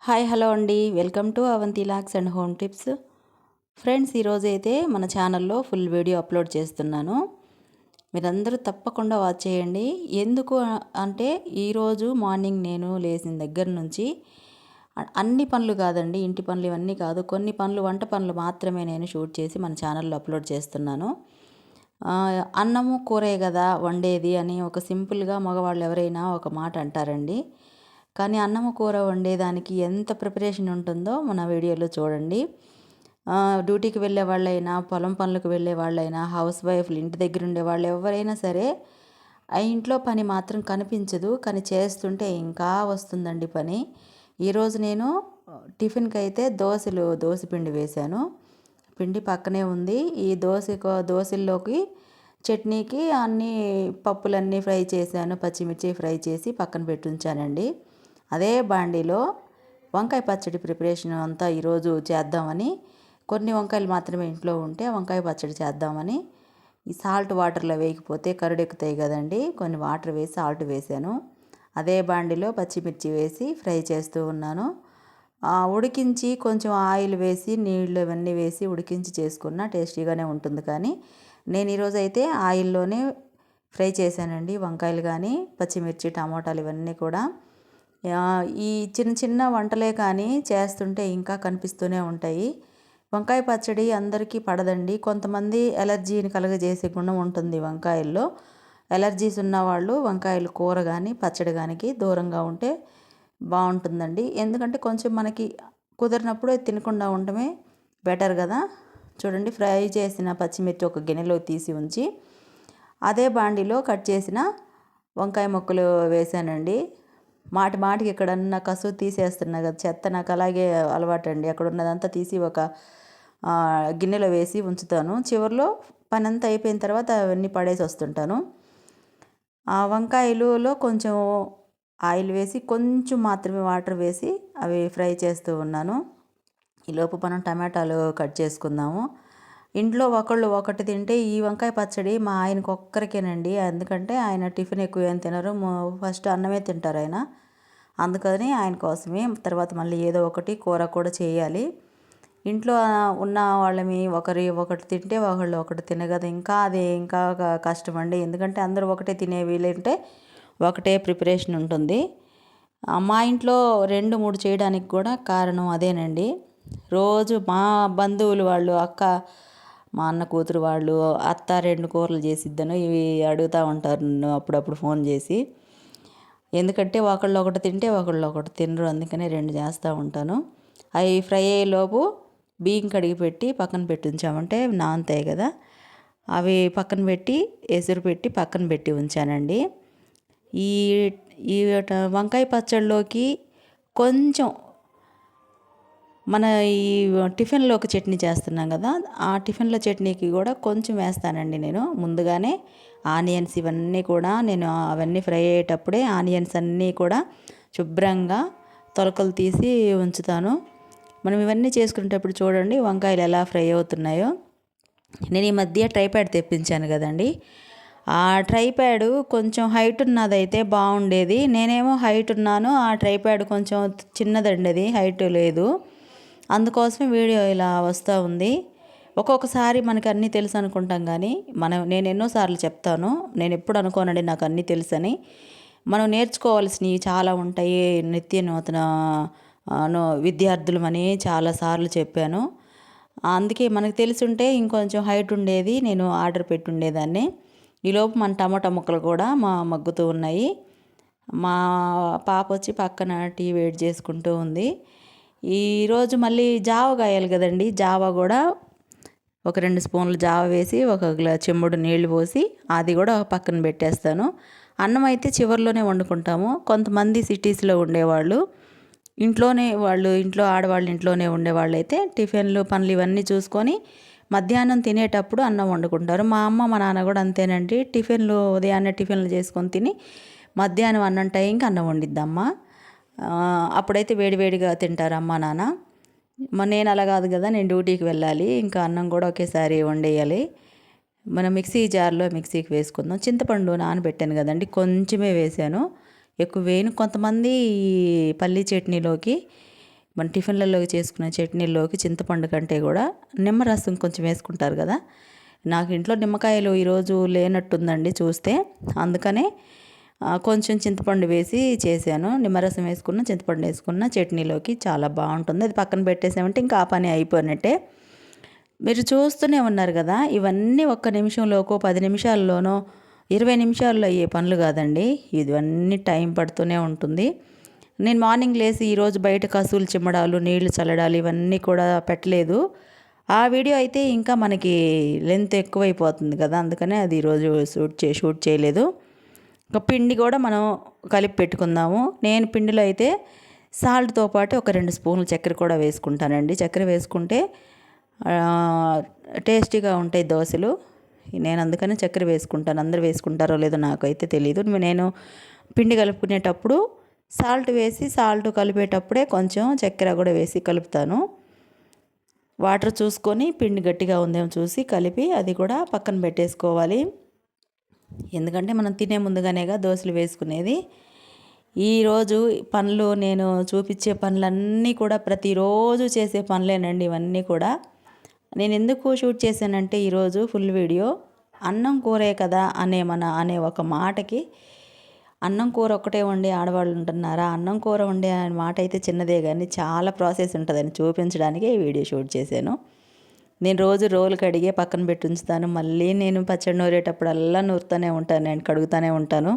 Hi hello అండి, welcome to Avanti looks and home tips. Friends, ఈరోజైతే మన ఛానల్లో ఫుల్ వీడియో అప్లోడ్ చేస్తున్నాను. మీరందరూ తప్పకుండా వాచ్ చేయండి. ఎందుకు అంటే ఈరోజు మార్నింగ్ నేను లేచిన దగ్గర నుంచి అన్ని పనులు కాదండి, ఇంటి పనులు ఇవన్నీ కాదు, కొన్ని పనులు వంట పనులు మాత్రమే నేను షూట్ చేసి మన ఛానల్లో అప్లోడ్ చేస్తున్నాను. అన్నము కూరే కదా వండేది అని ఒక సింపుల్గా మగవాళ్ళు ఎవరైనా ఒక మాట అంటారండి. కానీ అన్నము కూర వండేదానికి ఎంత ప్రిపరేషన్ ఉంటుందో మన వీడియోలో చూడండి. డ్యూటీకి వెళ్ళే వాళ్ళైనా, పొలం పనులకు వెళ్ళే వాళ్ళైనా, హౌస్ వైఫ్లు, ఇంటి దగ్గర ఉండే వాళ్ళు ఎవరైనా సరే ఆ ఇంట్లో పని మాత్రం కనిపించదు, కానీ చేస్తుంటే ఇంకా వస్తుందండి పని. ఈరోజు నేను టిఫిన్కి అయితే దోశ పిండి వేశాను. పిండి పక్కనే ఉంది. ఈ దోశల్లోకి చట్నీకి అన్నీ పప్పులన్నీ ఫ్రై చేశాను. పచ్చిమిర్చి ఫ్రై చేసి పక్కన పెట్టి ఉంచానండి. అదే బాండీలో వంకాయ పచ్చడి ప్రిపరేషన్ అంతా ఈరోజు చేద్దామని, కొన్ని వంకాయలు మాత్రమే ఇంట్లో ఉంటే వంకాయ పచ్చడి చేద్దామని ఈ సాల్ట్ వాటర్లో వేయకపోతే కరుడెక్కుతాయి కదండి, కొన్ని వాటర్ వేసి సాల్ట్ వేసాను. అదే బాండీలో పచ్చిమిర్చి వేసి ఫ్రై చేస్తూ ఉన్నాను. ఉడికించి కొంచెం ఆయిల్ వేసి నీళ్ళు ఇవన్నీ వేసి ఉడికించి చేసుకున్న టేస్టీగానే ఉంటుంది. కానీ నేను ఈరోజు అయితే ఆయిల్లోనే ఫ్రై చేశానండి, వంకాయలు కానీ పచ్చిమిర్చి టమోటాలు ఇవన్నీ కూడా. ఈ చిన్న చిన్న వంటలే కానీ చేస్తుంటే ఇంకా కనిపిస్తూనే ఉంటాయి. వంకాయ పచ్చడి అందరికీ పడదండి. కొంతమంది ఎలర్జీని కలుగజేసే గుణం ఉంటుంది వంకాయల్లో. ఎలర్జీస్ ఉన్నవాళ్ళు వంకాయలు కూర కానీ పచ్చడి కానీ దూరంగా ఉంటే బాగుంటుందండి. ఎందుకంటే కొంచెం మనకి కుదిరినప్పుడు తినకుండా ఉండటమే బెటర్ కదా. చూడండి, ఫ్రై చేసిన పచ్చిమిర్చి ఒక గిన్నెలో తీసి ఉంచి అదే బాండిలో కట్ చేసిన వంకాయ ముక్కలు వేసానండి. మాటికి ఎక్కడన్నా కసువు తీసేస్తున్నా కదా, చెత్త నాకు అలాగే అలవాటు అండి. అక్కడ ఉన్నదంతా తీసి ఒక గిన్నెలో వేసి ఉంచుతాను. చివరిలో పని అంతా అయిపోయిన తర్వాత అవన్నీ పడేసి వస్తుంటాను. ఆ వంకాయలలో కొంచెం ఆయిల్ వేసి కొంచెం మాత్రమే వాటర్ వేసి అవి ఫ్రై చేస్తూ ఉన్నాను. ఈలోపు మనం టమాటాలు కట్ చేసుకుందాము. ఇంట్లో ఒకటి తింటే ఈ వంకాయ పచ్చడి మా ఆయనకు ఒక్కరికేనండి. ఎందుకంటే ఆయన టిఫిన్ ఎక్కువ ఏం తినరు, ఫస్ట్ అన్నమే తింటారు ఆయన. అందుకని ఆయన కోసమే తర్వాత మళ్ళీ ఏదో ఒకటి కూర కూడా చేయాలి. ఇంట్లో ఉన్న వాళ్ళమి ఒకటి తింటే ఒకటి తినగదు, ఇంకా కష్టం అండి. ఎందుకంటే అందరూ ఒకటే తినే వీలుంటే ఒకటే ప్రిపరేషన్ ఉంటుంది. మా ఇంట్లో 2-3 చేయడానికి కూడా కారణం అదేనండి. రోజు మా బంధువులు వాళ్ళు, మా అన్న కూతురు వాళ్ళు, అత్త 2 కూరలు చేసిద్దను ఇవి అడుగుతూ ఉంటారు నన్ను అప్పుడప్పుడు ఫోన్ చేసి. ఎందుకంటే ఒకటి తింటే ఒకటి తినరు, అందుకనే 2 చేస్తూ ఉంటాను. అవి ఫ్రై అయ్యేలోపు బియ్యం కడిగి పెట్టి పక్కన పెట్టి ఉంచామంటే నానతాయి కదా, అవి పక్కన పెట్టి ఎసురు పెట్టి పక్కన పెట్టి ఉంచానండి. ఈ ఈ వంకాయ పచ్చడిలోకి కొంచెం మన ఈ టిఫిన్లోకి చట్నీ చేస్తున్నాం కదా, ఆ టిఫిన్లో చట్నీకి కూడా కొంచెం వేస్తానండి నేను. ముందుగానే ఆనియన్స్ ఇవన్నీ కూడా నేను అవన్నీ ఫ్రై అయ్యేటప్పుడే ఆనియన్స్ అన్నీ కూడా శుభ్రంగా తొలకలు తీసి ఉంచుతాను. మనం ఇవన్నీ చేసుకునేటప్పుడు చూడండి వంకాయలు ఎలా ఫ్రై అవుతున్నాయో. నేను ఈ మధ్య ట్రైప్యాడ్ తెప్పించాను కదండి, ఆ ట్రైప్యాడ్ కొంచెం హైట్ ఉన్నదైతే బాగుండేది. నేనేమో హైట్ ఉన్నాను, ఆ ట్రైప్యాడ్ కొంచెం చిన్నదండి, అది హైట్ లేదు. అందుకోసమే వీడియో ఇలా వస్తూ ఉంది. ఒక్కొక్కసారి మనకు అన్నీ తెలుసు అనుకుంటాం, కానీ నేను ఎన్నోసార్లు చెప్తాను, నేను ఎప్పుడు అనుకోనండి నాకు అన్నీ తెలుసని. మనం నేర్చుకోవాల్సినవి చాలా ఉంటాయి. నిత్య నూతన విద్యార్థులమని చాలాసార్లు చెప్పాను. అందుకే మనకు తెలుసుంటే ఇంకొంచెం హైట్ ఉండేది, నేను ఆర్డర్ పెట్టి ఉండేదాన్ని. ఈలోపు మన టమాటా ముక్కలు కూడా మగ్గుతూ ఉన్నాయి. మా పాప వచ్చి పక్కన టీ వేడి చేసుకుంటూ ఉంది. ఈరోజు మళ్ళీ జావ కాయాలి కదండి, జావ కూడా ఒక 2 స్పూన్లు జావ వేసి ఒక చెంబుడు నీళ్లు పోసి అది కూడా పక్కన పెట్టేస్తాను. అన్నం అయితే చివరిలోనే వండుకుంటాము. కొంతమంది సిటీస్లో ఉండేవాళ్ళు ఇంట్లో ఆడవాళ్ళు ఇంట్లోనే ఉండేవాళ్ళు అయితే టిఫిన్లు పనులు ఇవన్నీ చూసుకొని మధ్యాహ్నం తినేటప్పుడు అన్నం వండుకుంటారు. మా అమ్మ మా నాన్న కూడా అంతేనండి. ఉదయాన్నే టిఫిన్లు చేసుకొని తిని మధ్యాహ్నం అన్నం టైంకి అన్నం వండిద్దమ్మ. అప్పుడైతే వేడివేడిగా తింటారు అమ్మ నాన్న. నేను అలా కాదు కదా, నేను డ్యూటీకి వెళ్ళాలి, ఇంకా అన్నం కూడా ఒకేసారి వండేయాలి. మనం మిక్సీకి వేసుకుందాం. చింతపండు నానబెట్టాను కదండి, కొంచెమే వేసాను, ఎక్కువ వేయను. కొంతమంది పల్లీ చట్నీలోకి మన టిఫిన్లలోకి చేసుకునే చట్నీల్లోకి చింతపండు కంటే కూడా నిమ్మరసం కొంచెం వేసుకుంటారు కదా. నాకు ఇంట్లో నిమ్మకాయలు ఈరోజు లేనట్టుందండి చూస్తే, అందుకనే కొంచెం చింతపండు వేసి చేశాను. నిమ్మరసం వేసుకున్న, చింతపండు వేసుకున్న చట్నీలోకి చాలా బాగుంటుంది. అది పక్కన పెట్టేసామంటే ఇంకా ఆ పని అయిపోయినట్టే. మీరు చూస్తూనే ఉన్నారు కదా, ఇవన్నీ ఒక్క నిమిషంలోకో 10 నిమిషాల్లోనో 20 నిమిషాల్లో అయ్యే పనులు కాదండి. ఇవన్నీ టైం పడుతూనే ఉంటుంది. నేను మార్నింగ్ లేసి ఈరోజు బయట కసువులు చిమ్మడాలు, నీళ్లు చల్లడాలు ఇవన్నీ కూడా పెట్టలేదు. ఆ వీడియో అయితే ఇంకా మనకి లెంత్ ఎక్కువైపోతుంది కదా, అందుకనే అది ఈరోజు షూట్ చేయలేదు. ఒక పిండి కూడా మనం కలిపి పెట్టుకుందాము. నేను పిండిలో అయితే సాల్ట్తో పాటు ఒక 2 స్పూన్లు చక్కెర కూడా వేసుకుంటానండి. చక్కెర వేసుకుంటే టేస్టీగా ఉంటాయి దోశలు. నేను అందుకని చక్కెర వేసుకుంటాను. అందరూ వేసుకుంటారో లేదో నాకైతే తెలియదు. నేను పిండి కలుపుకునేటప్పుడు సాల్ట్ కలిపేటప్పుడే కొంచెం చక్కెర కూడా వేసి కలుపుతాను. వాటర్ చూసుకొని పిండి గట్టిగా ఉందేమో చూసి కలిపి అది కూడా పక్కన పెట్టేసుకోవాలి. ఎందుకంటే మనం తినే ముందుగానేగా దోశలు వేసుకునేది. ఈరోజు పనులు నేను చూపించే పనులన్నీ కూడా ప్రతిరోజు చేసే పనులేనండి. ఇవన్నీ కూడా నేను ఎందుకు షూట్ చేశానంటే ఈరోజు ఫుల్ వీడియో అన్నం కూరే కదా అనే ఒక మాటకి, అన్నం కూర ఒక్కటే వండే ఆడవాళ్ళు ఉంటున్నారా, అన్నం కూర వండే అనే మాట అయితే చిన్నదే కానీ చాలా ప్రాసెస్ ఉంటుందని చూపించడానికి ఈ వీడియో షూట్ చేశాను. నేను రోజు రోలు కడిగే పక్కన పెట్టి ఉంచుతాను. మళ్ళీ నేను పచ్చడి నూరేటప్పుడల్లా నూరుతూనే ఉంటాను, నేను కడుగుతూనే ఉంటాను.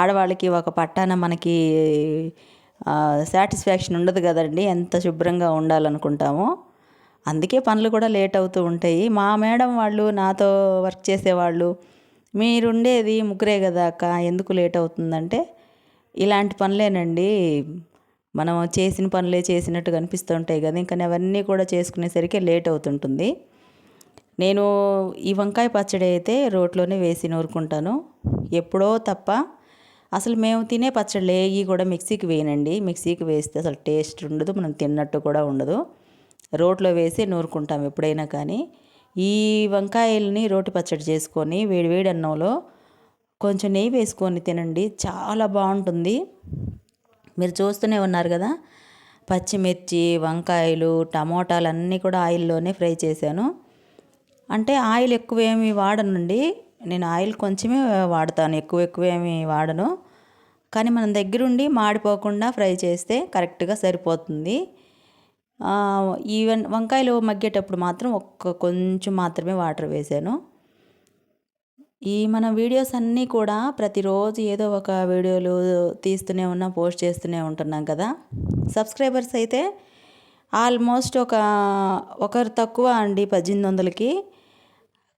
ఆడవాళ్ళకి ఒక పట్టాన మనకి సాటిస్ఫాక్షన్ ఉండదు కదండి, ఎంత శుభ్రంగా ఉండాలనుకుంటామో. అందుకే పనులు కూడా లేట్ అవుతూ ఉంటాయి. మా మేడం వాళ్ళు, నాతో వర్క్ చేసేవాళ్ళు, మీరుండేది ముగ్గురే కదా అక్క, ఎందుకు లేట్ అవుతుందంటే ఇలాంటి పనులేనండి. మనం చేసిన పనులే చేసినట్టు కనిపిస్తూ ఉంటాయి కదా, ఇంకా అవన్నీ కూడా చేసుకునేసరికి లేట్ అవుతుంటుంది. నేను ఈ వంకాయ పచ్చడి అయితే రోట్లోనే వేసి నూరుకుంటాను ఎప్పుడో తప్ప. అసలు మేము తినే పచ్చళ్ళు ఏవి కూడా మిక్సీకి వేయనండి. మిక్సీకి వేస్తే అసలు టేస్ట్ ఉండదు, మనం తిన్నట్టు కూడా ఉండదు. రోట్లో వేసి నూరుకుంటాం ఎప్పుడైనా కానీ. ఈ వంకాయల్ని రోటి పచ్చడి చేసుకొని వేడివేడి అన్నంలో కొంచెం నెయ్యి వేసుకొని తినండి, చాలా బాగుంటుంది. మీరు చూస్తూనే ఉన్నారు కదా, పచ్చిమిర్చి, వంకాయలు, టమోటాలు అన్నీ కూడా ఆయిల్లోనే ఫ్రై చేశాను. అంటే ఆయిల్ ఎక్కువేమి వాడనండి, నేను ఆయిల్ కొంచెమే వాడతాను, ఎక్కువేమి వాడను. కానీ మనం దగ్గరుండి మాడిపోకుండా ఫ్రై చేస్తే కరెక్ట్గా సరిపోతుంది. ఈవెన్ వంకాయలు మగ్గేటప్పుడు మాత్రం కొంచెం మాత్రమే వాటర్ వేసాను. మన వీడియోస్ అన్నీ కూడా ప్రతిరోజు ఏదో ఒక వీడియోలు తీస్తూనే ఉన్నాం, పోస్ట్ చేస్తూనే ఉంటున్నాం కదా. సబ్స్క్రైబర్స్ అయితే ఆల్మోస్ట్ ఒకరు తక్కువ అండి, 1800కి.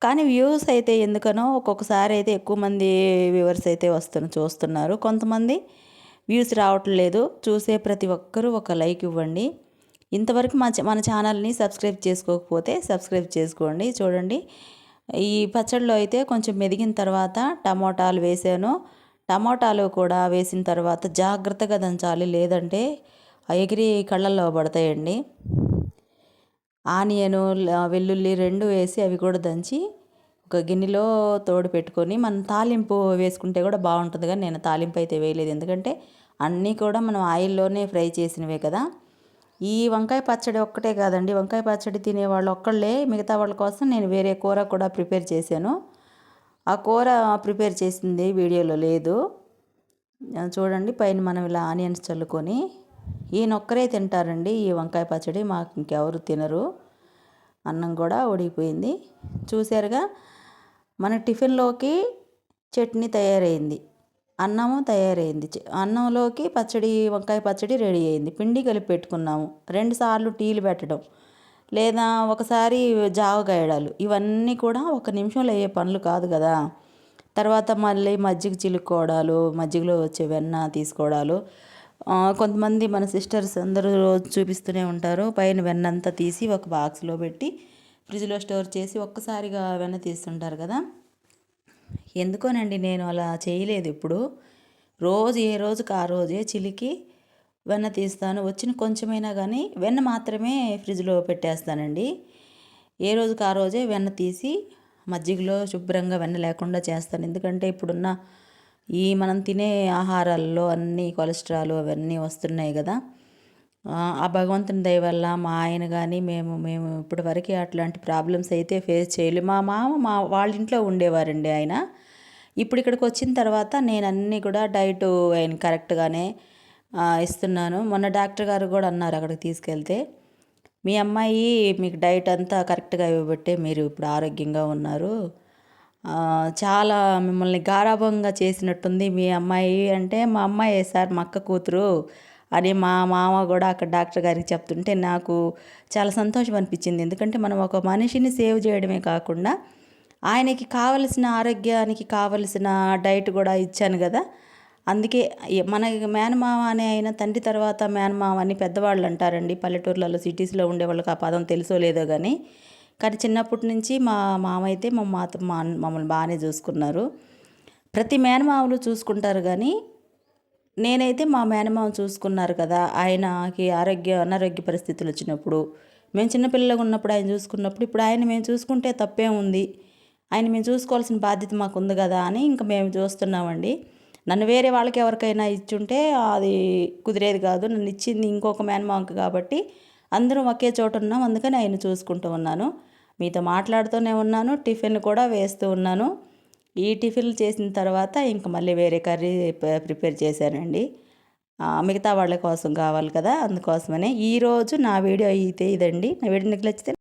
కానీ వ్యూస్ అయితే ఎందుకనో ఒక్కొక్కసారి అయితే ఎక్కువ మంది వ్యూవర్స్ అయితే చూస్తున్నారు. కొంతమంది వ్యూస్ రావట్లేదు. చూసే ప్రతి ఒక్కరూ ఒక లైక్ ఇవ్వండి. ఇంతవరకు మన ఛానల్ని సబ్స్క్రైబ్ చేసుకోకపోతే సబ్స్క్రైబ్ చేసుకోండి. చూడండి, ఈ పచ్చడిలో అయితే కొంచెం మెదిగిన తర్వాత టమోటాలు వేసాను. టమోటాలు కూడా వేసిన తర్వాత జాగ్రత్తగా దంచాలి, లేదంటే ఎగిరి కళ్ళల్లో పడతాయండి. ఆనియను, వెల్లుల్లి 2 వేసి అవి కూడా దంచి ఒక గిన్నెలో తోడు పెట్టుకొని మనం తాలింపు వేసుకుంటే కూడా బాగుంటుంది. కానీ నేను తాలింపు అయితే వేయలేదు, ఎందుకంటే అన్నీ కూడా మనం ఆయిల్లోనే ఫ్రై చేసినవే కదా. ఈ వంకాయ పచ్చడి ఒక్కటే కాదండి, వంకాయ పచ్చడి తినేవాళ్ళు ఒక్కళ్ళే, మిగతా వాళ్ళ కోసం నేను వేరే కూర కూడా ప్రిపేర్ చేశాను. ఆ కూర ప్రిపేర్ చేసింది వీడియోలో లేదు. చూడండి, పైన మనం ఇలా ఆనియన్స్ చల్లుకొని, ఈయనొక్కరే తింటారండి ఈ వంకాయ పచ్చడి, మాకు ఇంకెవరు తినరు. అన్నం కూడా ఉడికిపోయింది. చూసారుగా, మన టిఫిన్లోకి చట్నీ తయారైంది, అన్నము తయారైంది, అన్నంలోకి పచ్చడి, వంకాయ పచ్చడి రెడీ అయింది. పిండి కలిపి పెట్టుకున్నాము. 2 సార్లు టీలు పెట్టడం, లేదా ఒకసారి జావ గాయడాలు, ఇవన్నీ కూడా 1 నిమిషంలో అయ్యే పనులు కాదు కదా. తర్వాత మళ్ళీ మజ్జిగ చిలుక్కోవడాలు, మజ్జిగలో వచ్చే వెన్న తీసుకోవడాలు. కొంతమంది మన సిస్టర్స్ అందరూ రోజు చూపిస్తూనే ఉంటారు, పైన వెన్న అంతా తీసి ఒక బాక్స్లో పెట్టి ఫ్రిడ్జ్లో స్టోర్ చేసి ఒక్కసారిగా వెన్న తీస్తుంటారు కదా. ఎందుకోనండి నేను అలా చేయలేదు ఇప్పుడు. ఏ రోజుకి ఆ రోజే చిలికి వెన్న తీస్తాను. వచ్చిన కొంచెమైనా కానీ వెన్న మాత్రమే ఫ్రిడ్జ్లో పెట్టేస్తానండి. ఏ రోజుకి ఆ రోజే వెన్న తీసి మజ్జిగలో శుభ్రంగా వెన్న లేకుండా చేస్తాను. ఎందుకంటే ఇప్పుడున్న మనం తినే ఆహారాల్లో అన్నీ కొలెస్ట్రాల్ అవన్నీ వస్తున్నాయి కదా. ఆ భగవంతుని దయ వల్ల మా ఆయన గానీ, మేము ఇప్పటివరకి అట్లాంటి ప్రాబ్లమ్స్ అయితే ఫేస్ చేయలే. మా మామ వాళ్ళ ఇంట్లో ఉండేవారండి ఆయన. ఇప్పుడు ఇక్కడికొచ్చిన తర్వాత నేను అన్నీ కూడా డైటు ఆయనకి కరెక్ట్‌గానే ఇస్తున్నాను. మొన్న డాక్టర్ గారు గూడా అన్నారు అక్కడికి తీసుకెళ్తే, "మీ అమ్మాయి మీకు డైట్ అంతా కరెక్ట్‌గా ఇవ్వబట్టే మీరు ఇప్పుడు ఆరోగ్యంగా ఉన్నారు. చాలా మిమ్మల్ని గారాబంగా చేసినట్టుంది మీ అమ్మాయి" అంటే, "మా అమ్మాయే సార్, మా అక్క కూతురు" అని మా మామ గూడా అక్కడ డాక్టర్ గారికి చెప్తుంటే నాకు చాలా సంతోషం అనిపించింది. ఎందుకంటే మనం ఒక మనిషిని సేవ్ చేయడమే కాకుండా ఆయనకి కావలసిన ఆరోగ్యానికి కావలసిన డైట్ కూడా ఇచ్చాను గదా! అందుకే మన మేనమామ అనే ఆయన తండ్రి తర్వాత మేనమామ అని పెద్దవాళ్ళు అంటారండి. పల్లెటూర్లలో, సిటీస్‌లో ఉండేవాళ్ళకి ఆ పదం తెలుసో లేదో గానీ. కానీ చిన్నప్పటి నుంచి మా మామ అయితే మమ్మల్ని బానే చూసుకున్నారు. ప్రతి మేనమామలు చూసుకుంటారు గానీ నేనైతే మా మేనమామ చూసుకున్నారు కదా! ఆయనకి అనారోగ్య పరిస్థితులు వచ్చినప్పుడు, మేము చిన్నపిల్లలుగా ఉన్నప్పుడు ఆయన చూసుకున్నప్పుడు, ఇప్పుడు ఆయన మేము చూసుకుంటే తప్పేముంది? ఆయన మేము చూసుకోవాల్సిన బాధ్యత మాకుంది గదా! అని ఇంక మేము చూస్తున్నామండి. నన్ను వేరే వాళ్ళకి ఎవరికైనా ఇచ్చుంటే అది కుదిరేది కాదు. నన్ను ఇచ్చింది ఇంకొక మేనమామకి కాబట్టి అందరం ఒకే చోట ఉన్నాం. అందుకని ఆయన్ని చూసుకుంటూ ఉన్నాను. మీతో మాట్లాడుతూనే ఉన్నాను. టిఫిన్ కూడా వేస్తూ ఉన్నాను. ఈ టిఫిన్లు చేసిన తర్వాత ఇంక మళ్ళీ వేరే కర్రీ ప్రిపేర్ చేశానండి. మిగతా వాళ్ళ కోసం కావాలి కదా! అందుకోసమనే. ఈరోజు నా వీడియో అయితే ఇదండి. నా వీడియో మీకు నచ్చితే